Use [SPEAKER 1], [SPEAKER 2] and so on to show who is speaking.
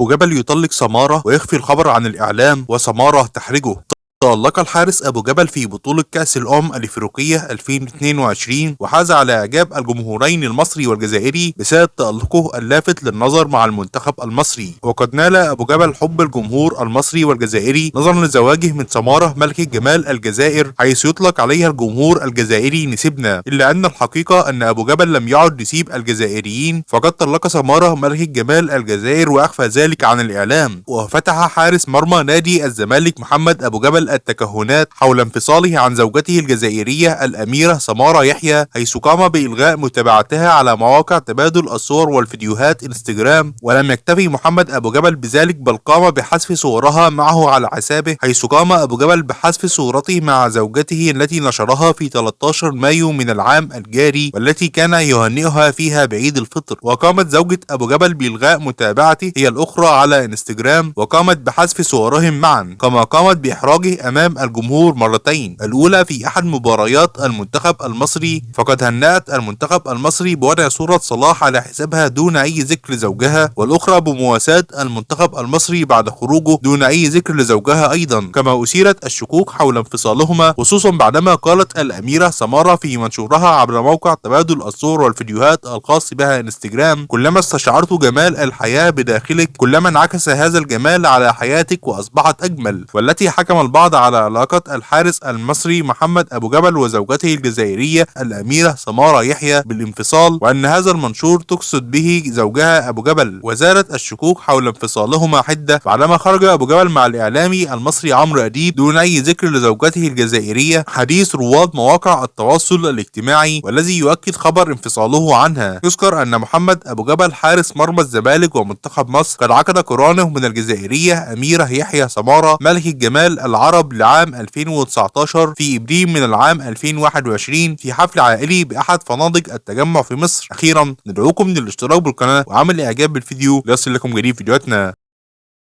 [SPEAKER 1] وجبل يطلق سمارة ويخفي الخبر عن الإعلام وسمارة تحرجه. تألق الحارس أبو جبل في بطولة كأس الأفريقية 2022 وحاز على إعجاب الجمهورين المصري والجزائري بسبب تألقه اللافت للنظر مع المنتخب المصري. وقد نال أبو جبل حب الجمهور المصري والجزائري نظرا لزواجه من سمارة ملكة جمال الجزائر، حيث يطلق عليها الجمهور الجزائري نسيبنا، إلا أن الحقيقة أن أبو جبل لم يعد نسيب الجزائريين، فقد طلق سمارة ملكة جمال الجزائر وأخفى ذلك عن الإعلام. وفتح حارس مرمى نادي الزمالك محمد أبو جبل التكهنات حول انفصاله عن زوجته الجزائرية الأميرة سمارة يحيى، حيث قام بإلغاء متابعتها على مواقع تبادل الصور والفيديوهات انستجرام. ولم يكتفي محمد أبو جبل بذلك، بل قام بحذف صورها معه على حسابه، حيث قام أبو جبل بحذف صورته مع زوجته التي نشرها في 13 مايو من العام الجاري، والتي كان يهنئها فيها بعيد الفطر. وقامت زوجة أبو جبل بإلغاء متابعته هي الأخرى على انستجرام، وقامت بحذف صورهم معا، كما قامت بإحراجه أمام الجمهور مرتين، الأولى في أحد مباريات المنتخب المصري، فقد هنأت المنتخب المصري بوضع صورة صلاح على حسابها دون أي ذكر لزوجها، والأخرى بمواساة المنتخب المصري بعد خروجه دون أي ذكر لزوجها أيضا. كما أثيرت الشكوك حول انفصالهما، خصوصا بعدما قالت الأميرة سمارة في منشورها عبر موقع تبادل الصور والفيديوهات الخاص بها انستجرام: كلما استشعرت جمال الحياة بداخلك، كلما انعكس هذا الجمال على حياتك وأصبحت أجمل. والتي حكم البعض على علاقة الحارس المصري محمد أبو جبل وزوجته الجزائرية الأميرة سمارة يحيى بالانفصال، وأن هذا المنشور تقصد به زوجها أبو جبل. وزادت الشكوك حول انفصالهما حدة بعدما خرج أبو جبل مع الإعلامي المصري عمرو أديب دون أي ذكر لزوجته الجزائرية، حديث رواد مواقع التواصل الاجتماعي، والذي يؤكد خبر انفصاله عنها. يذكر أن محمد أبو جبل حارس مرمى الزمالك ومنتخب مصر قد عقد قرانه من الجزائرية أميرة يحيى سمارة ملكة جمال العرب لعام 2019 في إبريل من العام 2021 في حفل عائلي بأحد فنادق التجمع في مصر. أخيرا ندعوكم للاشتراك بالقناة وعمل إعجاب بالفيديو ليصل لكم جديد فيديوهاتنا.